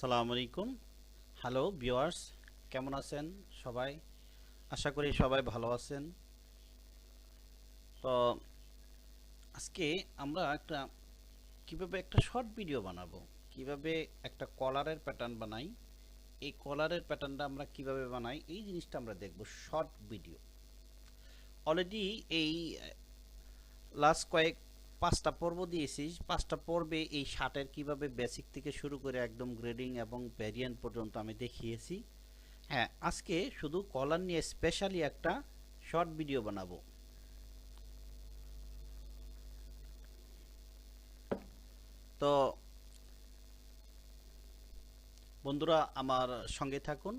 আসসালামু আলাইকুম। Hello viewers, কেমন আছেন সবাই? আশা করি সবাই ভালো আছেন। তো আজকে আমরা কিভাবে একটা শর্ট ভিডিও বানাবো, কিভাবে একটা কলারের প্যাটার্ন বানাই, এই কলারের প্যাটার্নটা আমরা কিভাবে বানাই এই জিনিসটা আমরা দেখব শর্ট ভিডিও। অলরেডি এই লাস্ট পাঁচটা পর্ব দিয়েছি। পাঁচটা পর্বে এই শার্টের কিভাবে বেসিক থেকে শুরু করে একদম গ্রেডিং এবং ভ্যারিয়েন্ট পর্যন্ত আমি দেখিয়েছি। হ্যাঁ, আজকে শুধু কলার নিয়ে স্পেশালি একটা শর্ট ভিডিও বানাবো। তো বন্ধুরা আমার সঙ্গে থাকুন।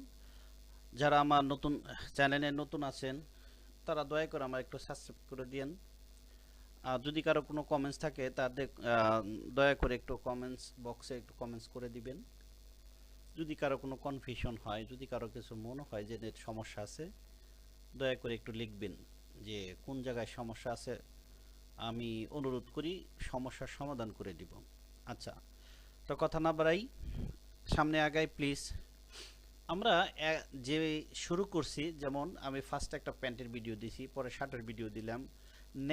যারা আমার নতুন চ্যানেলে নতুন আছেন তারা দয়া করে আমার একটু সাবস্ক্রাইব করে দিন। যদি কারো কোনো কমেন্টস থাকে তাদের দয়া করে একটু কমেন্টস বক্সে একটু কমেন্টস করে দিবেন। যদি কারো কোনো কনফিউশন হয়, যদি কারো কিছু মনে হয় যে নেট সমস্যা আছে, দয়া করে একটু লিখবেন যে কোন জায়গায় সমস্যা আছে। আমি অনুরোধ করি সমস্যার সমাধান করে দিব। আচ্ছা, তো কথা না বাড়াই, সামনে আগাই প্লিজ। আমরা যে শুরু করছি, যেমন আমি ফার্স্ট একটা প্যান্টের ভিডিও দিছি, পরে শার্টের ভিডিও দিলাম,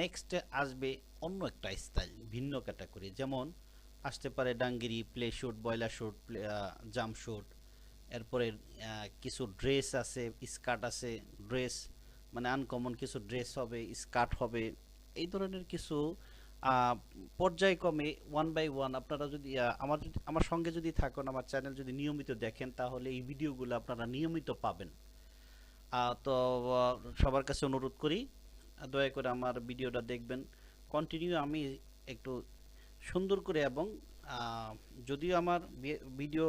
নেক্সটে আসবে অন্য একটা স্টাইল, ভিন্ন ক্যাটাগরি। যেমন আসতে পারে dungaree, playsuit, boiler suit, jumpsuit. এরপরে কিছু ড্রেস আছে, স্কার্ট আছে, ড্রেস মানে আনকমন কিছু ড্রেস হবে, স্কার্ট হবে। এই ধরনের কিছু পর্যায়ক্রমে ওয়ান বাই ওয়ান আপনারা যদি আমার সঙ্গে যদি থাকেন, আমার চ্যানেল যদি নিয়মিত দেখেন, তাহলে এই ভিডিওগুলো আপনারা নিয়মিত পাবেন। তো সবার কাছে অনুরোধ করি দয়া করে আমার ভিডিওটা দেখবেন কন্টিনিউ। আমি একটু সুন্দর করে এবং যদিও আমার ভিডিও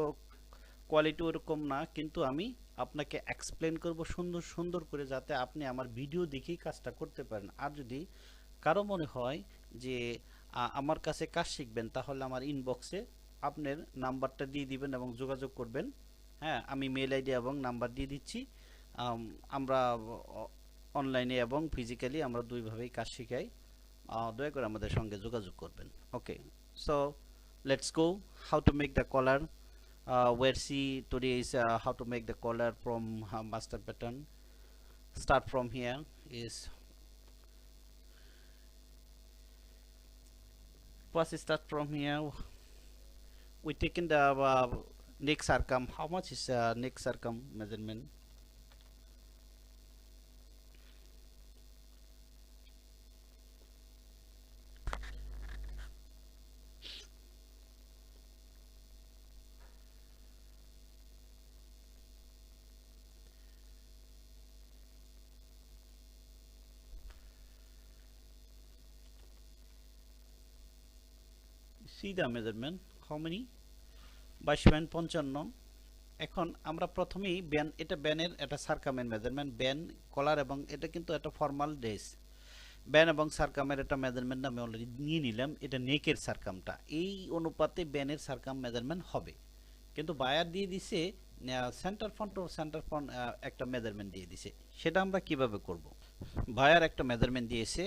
কোয়ালিটি ওরকম না, কিন্তু আমি আপনাকে এক্সপ্লেন করব সুন্দর সুন্দর করে, যাতে আপনি আমার ভিডিও দেখেই কাজটা করতে পারেন। আর যদি কারো মনে হয় যে আমার কাছে কাজ শিখবেন, তাহলে আমার ইনবক্সে আপনার নাম্বারটা দিয়ে দিবেন এবং যোগাযোগ করবেন। হ্যাঁ, আমি মেল আইডি এবং নাম্বার দিয়ে দিচ্ছি। আমরা অনলাইনে এবং ফিজিক্যালি আমরা দুইভাবেই কাজ শিখাই। দয়া করে আমাদের সঙ্গে যোগাযোগ করবেন। Okay, so let's go how to make the collar. Where see today is how to make the collar from master pattern. Start from here is first start from here. We taken the neck circum. How much is neck circum measurement? See the measurement. How many? 22.55। এখন আমরা প্রথমেই ban, এটা ব্যানের এটা সার্কামের measurement, ban কলার, এবং এটা কিন্তু একটা formal dress. Ban এবং সার্কামের একটা মেজারমেন্ট আমি অলরেডি নিয়ে নিলাম। এটা নেকের সার্কামটা, এই অনুপাতে ব্যানের সার্কাম মেজারমেন্ট হবে। কিন্তু বায়ার দিয়ে দিছে centre front to centre front একটা মেজারমেন্ট দিয়ে দিছে। সেটা আমরা কিভাবে করব? বায়ার একটা মেজারমেন্ট দিয়েছে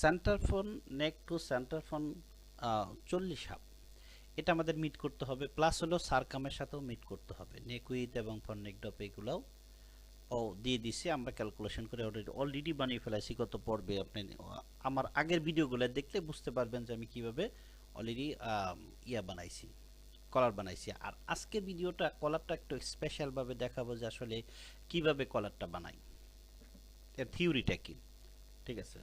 সেন্টার ফ্রন্ট নেক টু সেন্টার ফ্রন্ট 40 হাফ। এটা আমাদের মিট করতে হবে, প্লাস হলো সারকামের সাথেও মিট করতে হবে, নেক উইথ এবং ফর নেক ডপ এগুলাও দিয়ে দিছি। আমরা ক্যালকুলেশন করে অলরেডি বানিয়ে ফেলাইছি গত পর্বে। আপনি আমার আগের ভিডিওগুলো দেখলে বুঝতে পারবেন যে আমি কিভাবে অলরেডি বানাইছি, কলার বানাইছি। আর আজকের ভিডিওটা কলারটা একটু স্পেশাল ভাবে দেখাবো যে আসলে কিভাবে কলারটা বানাই, এর থিওরিটা কি। ঠিক আছে,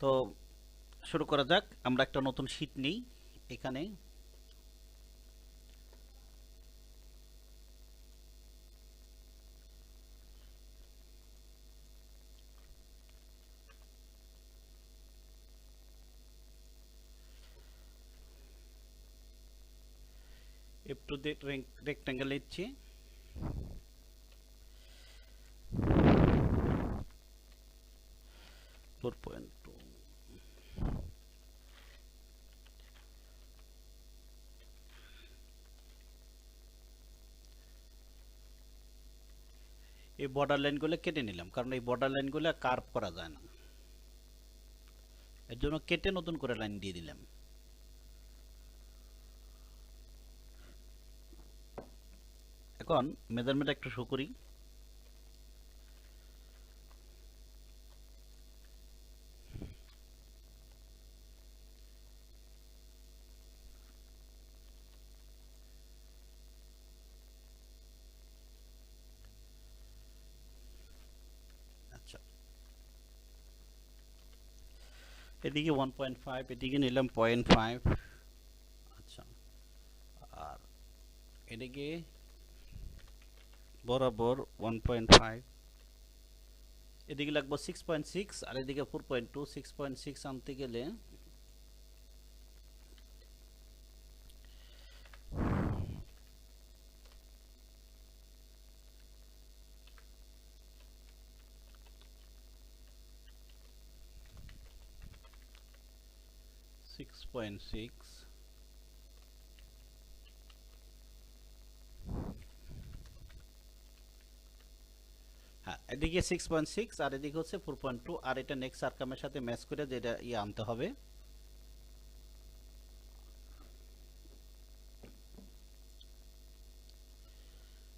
তো শুরু করা যাক। আমরা একটা নতুন শীট নিই। এখানে একটু রেক্ট্যাঙ্গেল নিচ্ছি। এই বর্ডার লাইনগুলো কেটে নিলাম, কারণ এই বর্ডার লাইনগুলো কার্ভ করা যায় না, এর জন্য কেটে নতুন করে লাইন দিয়ে দিলাম। এখন মেজারমেন্ট একটু শো করি। আচ্ছা, এদিকে 1.5, এদিকে নিলাম 0.5। আচ্ছা, আর এদিকে বরাবর 1.5, এদিকে লাগবো 6.6 আর এদিকে 4.2। 6.6 আনতে গেলে হ্যাঁ, এদিকে 6.6 আর এদিকে হচ্ছে 4.2, আর এটা নেক্সট সারকামের সাথে ম্যাচ করে যেটা আনতে হবে।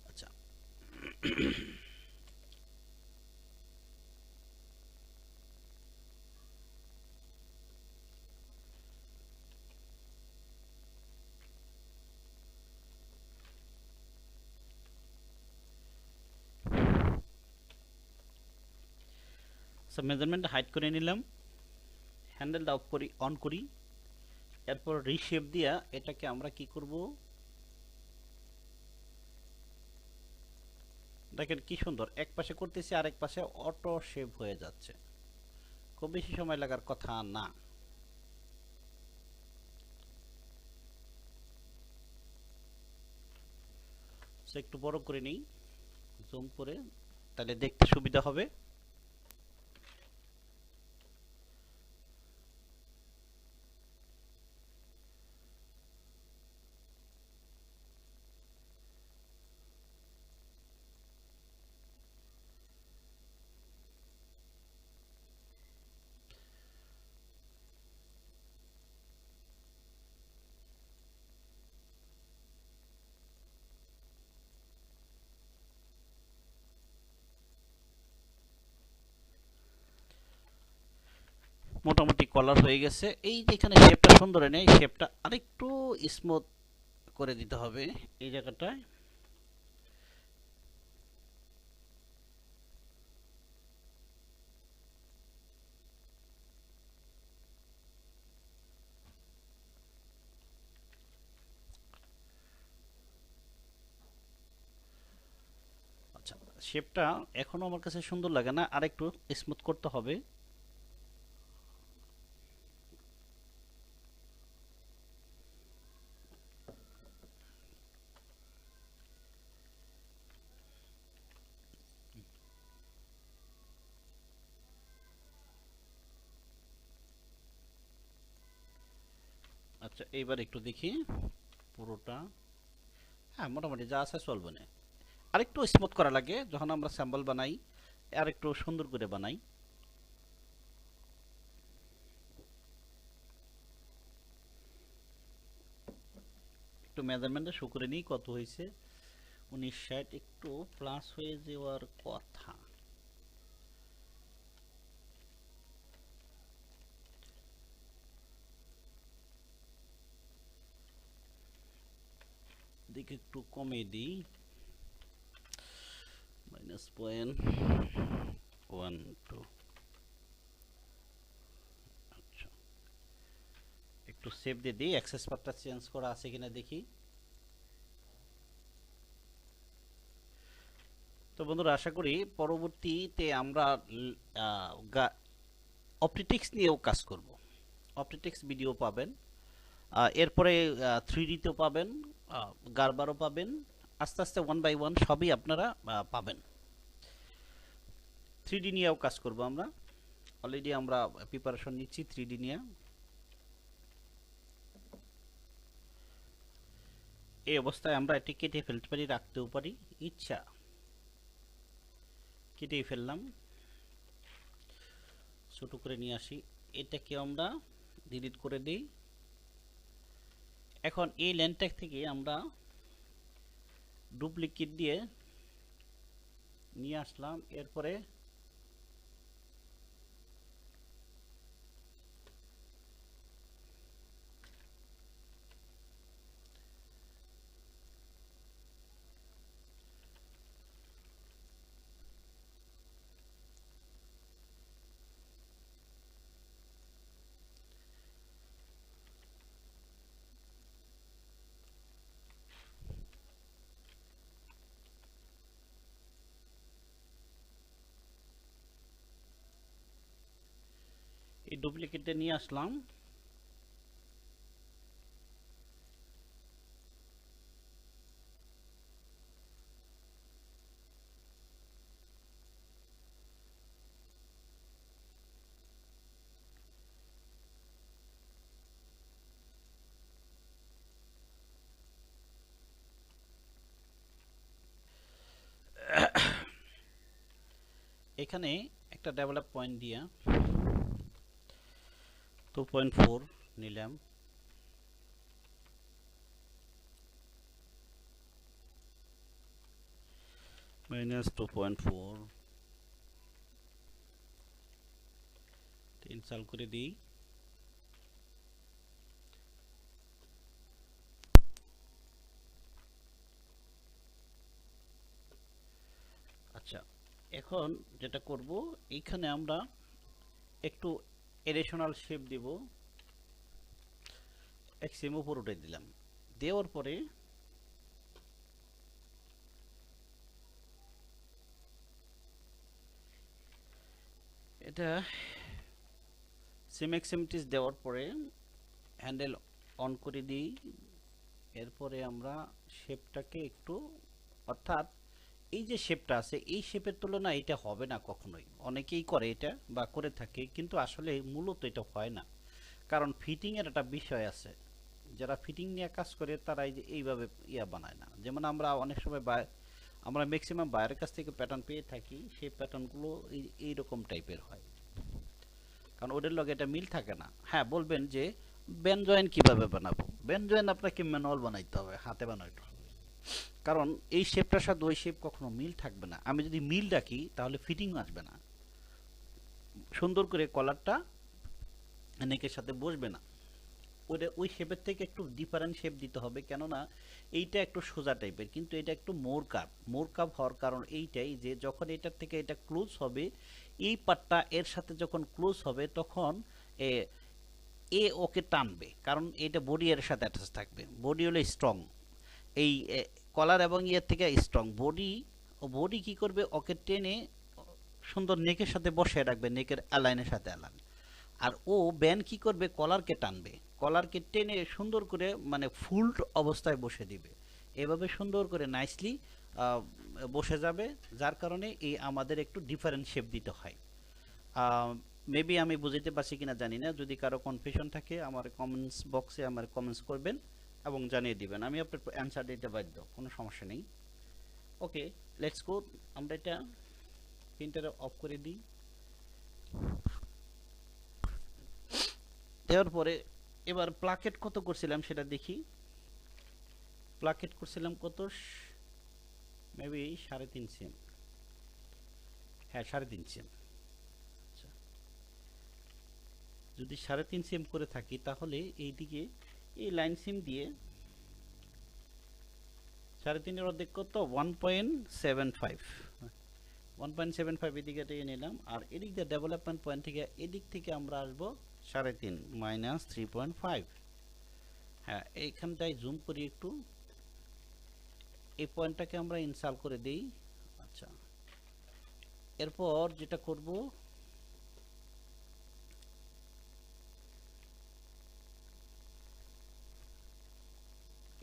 আচ্ছা, মেজারমেন্ট হাইড করে নিলাম, হ্যান্ডেলটা অফ করি, অন করি। এরপর রিশেপ দিয়া এটাকে আমরা কি করব, দেখেন কি সুন্দর এক পাশে করতেছি আর এক পাশে অটো শেপ হয়ে যাচ্ছে। খুব বেশি সময় লাগার কথা না। একটু বড় করে নিই, জুম করে, তাহলে দেখতে সুবিধা হবে। মোটামুটি কলার হয়ে গেছে। এই যে এখানে শেপটা সুন্দর নেই, শেপটা আরেকটু স্মুথ করে দিতে হবে এই জায়গাটায়। আচ্ছা, শেপটা এখনো আমার কাছে সুন্দর লাগে না, আরেকটু স্মুথ করতে হবে। আচ্ছা, এইবার একটু দেখি পুরোটা। হ্যাঁ, মোটামুটি যা আছে চলবে না, আরেকটু স্মুথ করা লাগে যখন আমরা স্যাম্পল বানাই, আরেকটু সুন্দর করে বানাই। একটু মেজারমেন্টটা শো করে নিই কত হয়েছে। 1960, একটু প্লাস হয়ে যাওয়ার কথা। দিকে একটু কমে দিই, -0.12। আচ্ছা, একটু সেভ দিয়ে দিই, অ্যাক্সেস পাথটা চেঞ্জ করা আছে কিনা দেখি। তো বন্ধুরা, আশা করি পরবর্তীতে আমরা অপটিক্স নিয়েও কাজ করব। অপটিক্স ভিডিও পাবেন, এরপরে 3D-তেও পাবেন, গারবারও পাবেন। আস্তে আস্তে 1 বাই 1 সবই আপনারা পাবেন। 3D নিয়েও কাজ করব আমরা, অলরেডি আমরা প্রিপারেশন নিচ্ছি 3D নিয়ে। এই অবস্থায় আমরা এটি কেটে ফেলতে পারি, রাখতেও পারি, ইচ্ছা কেটেই ফেললাম, ছোট করে নিয়ে আসি। এটাকে আমরা ডিলিট করে দিই। এখন এই লেনটা থেকে আমরা ডুপ্লিকেট দিয়ে নিয়ে আসলাম। এরপরে এই ডুপ্লিকেটে নিয়ে আসলাম। এখানে একটা ডেভেলপ পয়েন্ট দিয়ে 2.4 নিলাম। -2.4 ইনস্টল করে দিই। আচ্ছা, এখন যেটা করব, এইখানে আমরা একটু এডিশনাল শেপ দিব। এক্সট্রিম উপর উঠে দিলাম। দেওয়ার পরে এটা সিম এক্সিমিটিস দেওয়ার পরে হ্যান্ডেল অন করে দিই। এরপরে আমরা শেপটাকে একটু, অর্থাৎ এই যে শেপটা আছে এই শেপের তুলনায় এটা হবে না কখনোই। অনেকেই করে এটা বা করে থাকে, কিন্তু আসলে মূলত এটা হয় না, কারণ ফিটিং এর একটা বিষয় আছে। যারা ফিটিং নিয়ে কাজ করে তারা এই যে এইভাবে বানায় না। যেমন আমরা অনেক সময় আমরা ম্যাক্সিমাম বাইরের কাছ থেকে প্যাটার্ন পেয়ে থাকি, সেই প্যাটার্নগুলো এইরকম টাইপের হয়, কারণ ওদের লগে এটা মিল থাকে না। হ্যাঁ, বলবেন যে বেন জয়েন কিভাবে বানাবো? বেন জয়েন আপনাকে ম্যানুয়াল বানাইতে হবে, হাতে বানাইতে হবে, কারণ এই শেপটার সাথে ওই শেপ কখনো মিল থাকবে না। আমি যদি মিল রাখি তাহলে ফিটিং আসবে না, সুন্দর করে কলারটা নেকের সাথে বসবে না। ওই শেপের থেকে একটু ডিফারেন্ট শেপ দিতে হবে, কেননা এইটা একটু সোজা টাইপের, কিন্তু এটা একটু মোর কাপ হওয়ার কারণ এইটাই যে যখন এটার থেকে এটা ক্লোজ হবে, এই পার্টটা এর সাথে যখন ক্লোজ হবে তখন এ এ ওকে টানবে, কারণ এটা বডি এর সাথে অ্যাটাচ থাকবে। বডি হলো স্ট্রং, এই কলার এবং ইয়ের থেকে স্ট্রং বডি কি করবে, ওকে টেনে সুন্দর নেকের সাথে বসিয়ে রাখবে, নেকের অ্যালাইনের সাথে অ্যালাইন। আর ও ব্যান কি করবে, কলারকে টানবে, কলারকে টেনে সুন্দর করে মানে ফুল অবস্থায় বসে দিবে। এভাবে সুন্দর করে নাইসলি বসে যাবে, যার কারণে এই আমাদের একটু ডিফারেন্ট শেপ দিতে হয়। মেবি আমি বুঝতে পারছি কিনা জানি না। যদি কারো কনফিউশন থাকে আমার কমেন্টস বক্সে আমার কমেন্টস করবেন এবং জানিয়ে দিবেন, আমি আপনার অ্যান্সার দিতে বাধ্য, কোনো সমস্যা নেই। ওকে, লেটস গো। আমরা এটা প্রিন্টারে অফ করে দিই। দেওয়ার পরে এবার প্লাকেট কত করছিলাম সেটা দেখি। প্লাকেট করছিলাম কত, মেবি 3.5 সেম। হ্যাঁ, 3.5 সেম। আচ্ছা, যদি 3.5 সেম করে থাকি তাহলে এইদিকে এই লাইন সিম দিয়ে 3.5 অর্ধেক কত, 1.75। 1.75 এদিকে নিলাম, আর এদিক দিয়ে ডেভেলপমেন্ট পয়েন্ট থেকে এদিক থেকে আমরা আসবো 3.5 মাইনাস 3.5। হ্যাঁ, এইখানটায় জুম করি একটু, এই পয়েন্টটাকে আমরা ইনসার্ট করে দেই। আচ্ছা, এরপর যেটা করব,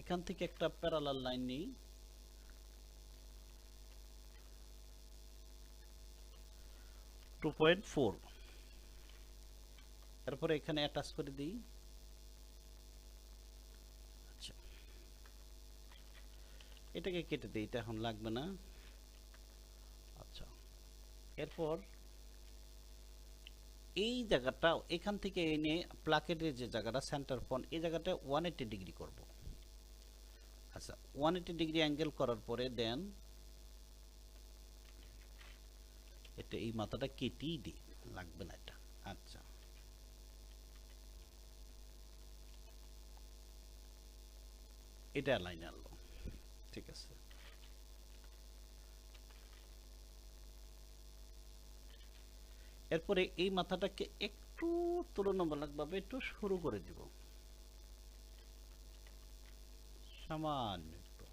এখান থেকে একটা প্যারালাল লাইন নেই, 2.4। এরপরে এখানে অ্যাটাচ করে দিই। আচ্ছা, এটাকে কেটে দিই, এটা এখন লাগবে না। আচ্ছা, এরপর এই জায়গাটা এখান থেকে এনে প্লাকেটের যে জায়গাটা সেন্টার পয়েন্ট, এই জায়গাটা 180 ডিগ্রি করব। আচ্ছা 180 ডিগ্রি অ্যাঙ্গেল করার পরে দেন এটা এই মাথাটা কেটেই দিই, লাগবে না এটা। আচ্ছা এটা লাইন আনলো, ঠিক আছে। এরপরে এই মাথাটাকে একটু তুলনামূলকভাবে একটু সরু করে দিব, সামান্য একটু।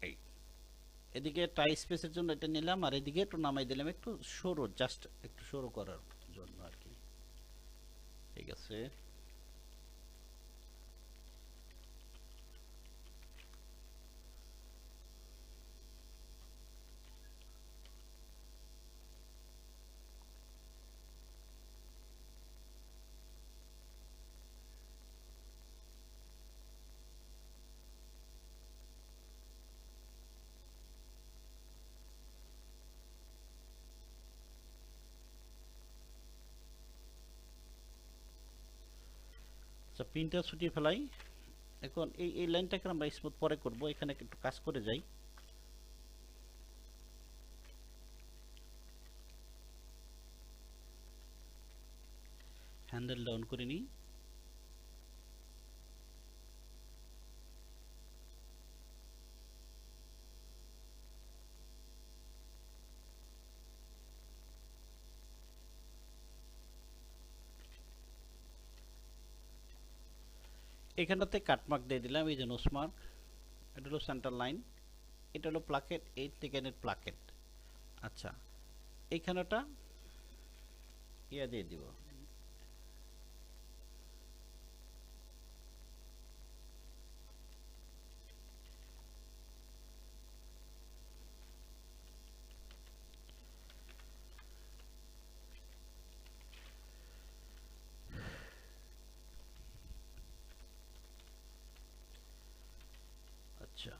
এই এদিকে টাই স্পেসের জন্য এটা নিলাম, আর এদিকে একটু নামাই দিলাম, একটু সরু, জাস্ট একটু সরু করার জন্য আর কি। ঠিক আছে, আচ্ছা পিনটা ছুটিয়ে ফেলাই। এখন এই লাইনটাকে আমরা স্মুথ পরে করব, এখানে একটু কাজ করে যাই। হ্যান্ডেল ডাউন করে নিই। এখানটাতে কাটমার্ক দিয়ে দিলাম, এই যে নোস মার্ক, এটা হলো সেন্টার লাইন, এটা হলো প্লাকেট, এই থেকে প্লাকেট। আচ্ছা এইখানেটা ইয়া দিয়ে দিব, আচ্ছা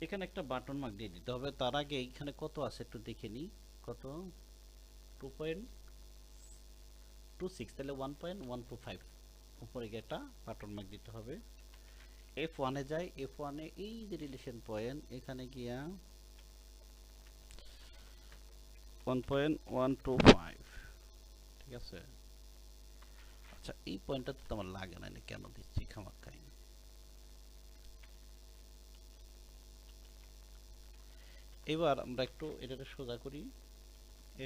এখানে একটা বাটন মার্ক দিয়ে দিতে হবে। তার আগে এইখানে কত আছে একটু দেখে নিই, কত 2.26, তাহলে 1.125 উপরে গিয়ে একটা বাটন মার্ক দিতে হবে। F1 এ যাই, F1 এ এই যে রিলেশন পয়েন্ট, এখানে গিয়া 1.125, ঠিক আছে। আচ্ছা এই পয়েন্টটাতে তো আমার লাগে না, কেন দিচ্ছি খামাক্কাই। এবার আমরা একটু এটাকে সোজা করি,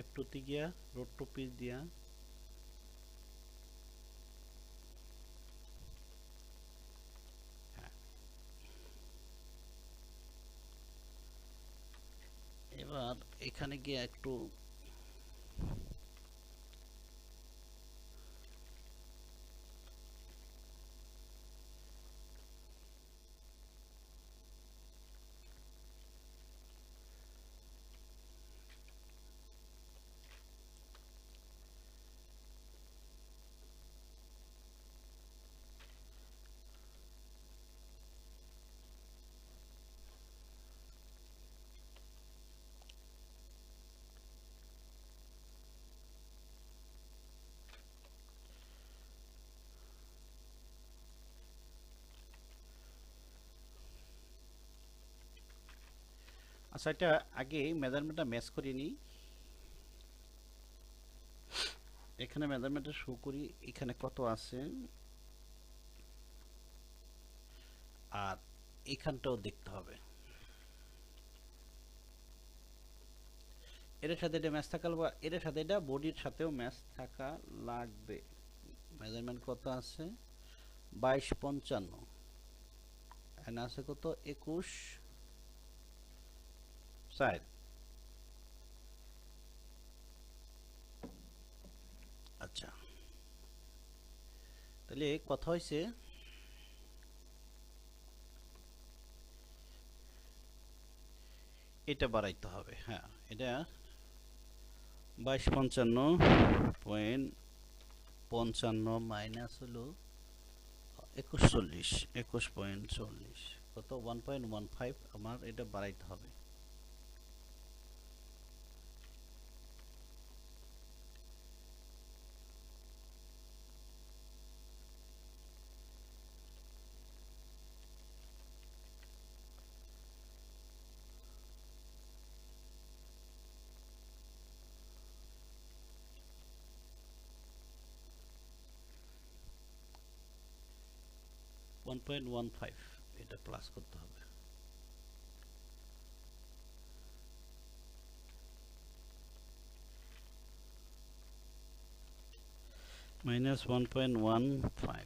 F2 তে গিয়া রোড টু পিচ দিয়া এবার এখানে গিয়ে একটু আচ্ছা এটা আগে মেজারমেন্টটা ম্যাচ করিয়ে নিই। এখানে মেজারমেন্টটা শো করি, এখানে কত আছে, আর এখানটাও দেখতে হবে। এর সাথে এটা ম্যাচ থাকা, এর সাথে এটা বডির সাথেও ম্যাচ থাকা লাগবে। মেজারমেন্ট কত আছে, 22.55, এখানে আছে কত 21.4। আচ্ছা তাহলে কথা হয়েছে এটা বাড়াইতে হবে। হ্যাঁ, এটা 2255.55 মাইনাস হলো 21.40 কত 1.15 আমার এটা বাড়াইতে হবে। -1.15 এটা প্লাস করতে হবে। -1.15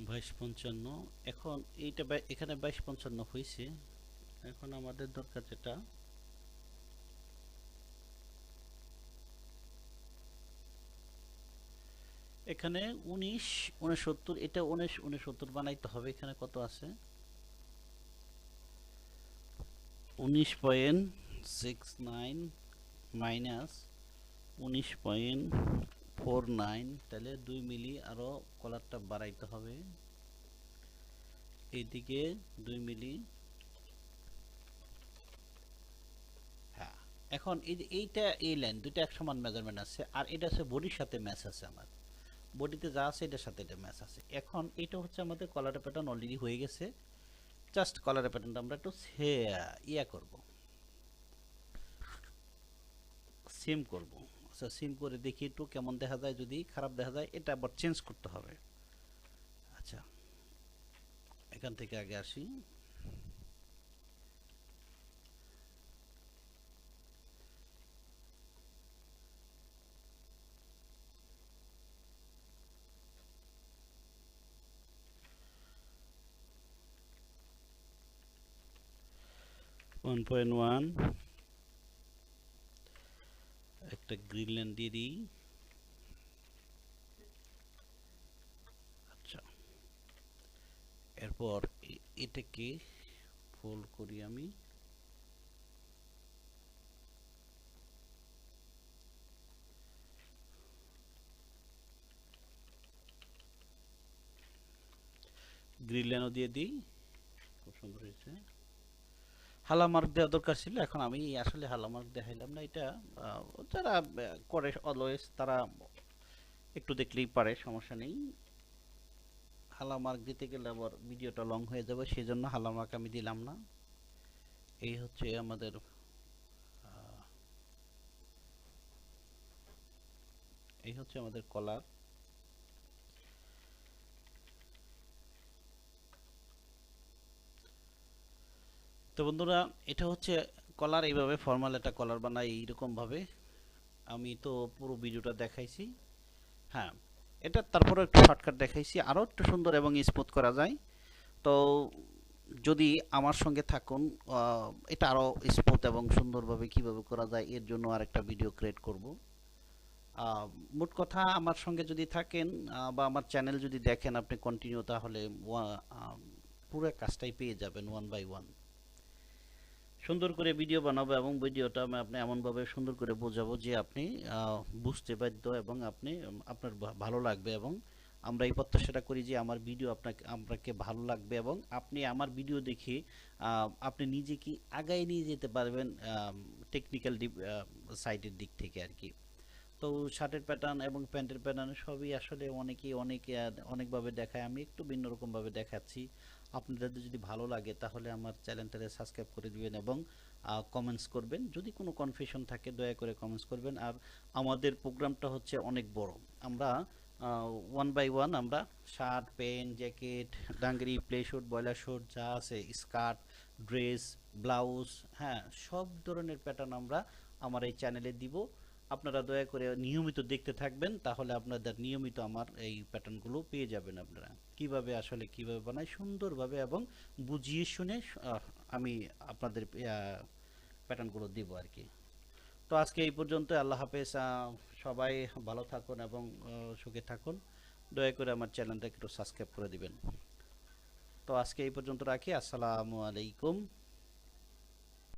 2255। এখন এইটা এখানে 2255 হয়েছে। এখন আমাদের দরকার যেটা এখানে 1969 এটা 1969 বানাইতে হবে। এখানে কত আছে 19.69 মাইনাস 19.49 তাহলে 2 মিলি আরো কলারটা বাড়াইতে হবে এইদিকে 2 মিলি। হ্যাঁ, এখন এই যে এইটা এই লাইন দুটো এক সমান মেজারমেন্ট আছে আর এটা আছে বডির সাথে ম্যাচ আছে। আমার বডিতে যা আছে এটার সাথে এটা ম্যাচ আছে। এখন এটা হচ্ছে আমাদের কলার প্যাটার্ন অলরেডি হয়ে গেছে। জাস্ট কলার প্যাটার্নটা আমরা একটু করব, সেম করব। আচ্ছা, সেম করে দেখি একটু কেমন দেখা যায়। যদি খারাপ দেখা যায় এটা আবার চেঞ্জ করতে হবে। আচ্ছা, এখান থেকে আগে আসি। একটা গ্রিন লাইন দিয়ে দিই। আচ্ছা, এরপর এটাকে ফোল্ড করি আমি। গ্রিন লাইনও দিয়ে দিই। খুব সুন্দর হয়েছে। হালা মার্ক দেওয়া দরকার ছিল, এখন আমি আসলে হালা মার্ক দেখাইলাম না। এটা যারা করে অলওয়েজ তারা একটু দেখলেই পারে, সমস্যা নেই। হালা মার্ক দিতে গেলে আবার ভিডিওটা লং হয়ে যাবে, সেই জন্য হালা মার্ক আমি দিলাম না। এই হচ্ছে আমাদের কলার। তো বন্ধুরা, এটা হচ্ছে কলার। এইভাবে ফর্মাল একটা কলার বানাই এইরকম ভাবে। আমি তো পুরো ভিডিওটা দেখাইছি। হ্যাঁ, এটা তারপরে একটু শর্টকাট দেখাইছি, আরো একটু সুন্দর এবং স্মুথ করা যায়। তো যদি আমার সঙ্গে থাকুন, এটা আরো স্মুথ এবং সুন্দরভাবে কিভাবে করা যায় এর জন্য আরেকটা ভিডিও ক্রিয়েট করব। মোট কথা, আমার সঙ্গে যদি থাকেন বা আমার চ্যানেল যদি দেখেন আপনি কন্টিনিউ, তাহলে পুরো কাজটাই পেয়ে যাবেন ওয়ান বাই ওয়ান। সুন্দর করে ভিডিও বানাবো এবং ভিডিওটা আমি আপনি এমনভাবে সুন্দর করে বোঝাবো যে আপনি বুঝতে বাধ্য এবং আপনার ভালো লাগবে। এবং আমরা এই প্রত্যাশাটা করি যে আমার ভিডিও আপনাকে ভালো লাগবে এবং আপনি আমার ভিডিও দেখে আপনি নিজে কি আগায় নিয়ে যেতে পারবেন টেকনিক্যাল সাইডের দিক থেকে আর কি। তো শার্টের প্যাটার্ন এবং প্যান্টের প্যাটার্ন সবই আসলে অনেকভাবে দেখায়, আমি একটু ভিন্ন রকম ভাবে দেখাচ্ছি। আপনাদের যদি ভালো লাগে তাহলে আমার চ্যানেলটাকে সাবস্ক্রাইব করে দিবেন এবং কমেন্টস করবেন। যদি কোনো কনফিউশন থাকে দয়া করে কমেন্টস করবেন। আর আমাদের প্রোগ্রামটা হচ্ছে অনেক বড়। আমরা ওয়ান বাই ওয়ান আমরা shirt, pant, jacket, dungaree, playsuit, boiler suit যা আছে, স্কার্ট, ড্রেস, ব্লাউজ, হ্যাঁ, সব ধরনের প্যাটার্ন আমরা আমার এই চ্যানেলে দিব। আপনারা দয়া করে নিয়মিত দেখতে থাকবেন, তাহলে আপনাদের নিয়মিত আমার এই প্যাটার্নগুলো পেয়ে যাবেন। আপনারা কিভাবে আসলে কিভাবে বানাই সুন্দরভাবে এবং বুঝিয়ে শুনে আমি আপনাদের প্যাটার্নগুলো দিব আর কি। তো আজকে এই পর্যন্ত, আল্লাহ হাফেজ। সবাই ভালো থাকুন এবং সুখে থাকুন। দয়া করে আমার চ্যানেলটাকে একটু সাবস্ক্রাইব করে দিবেন। তো আজকে এই পর্যন্ত রাখি। আসসালামু আলাইকুম।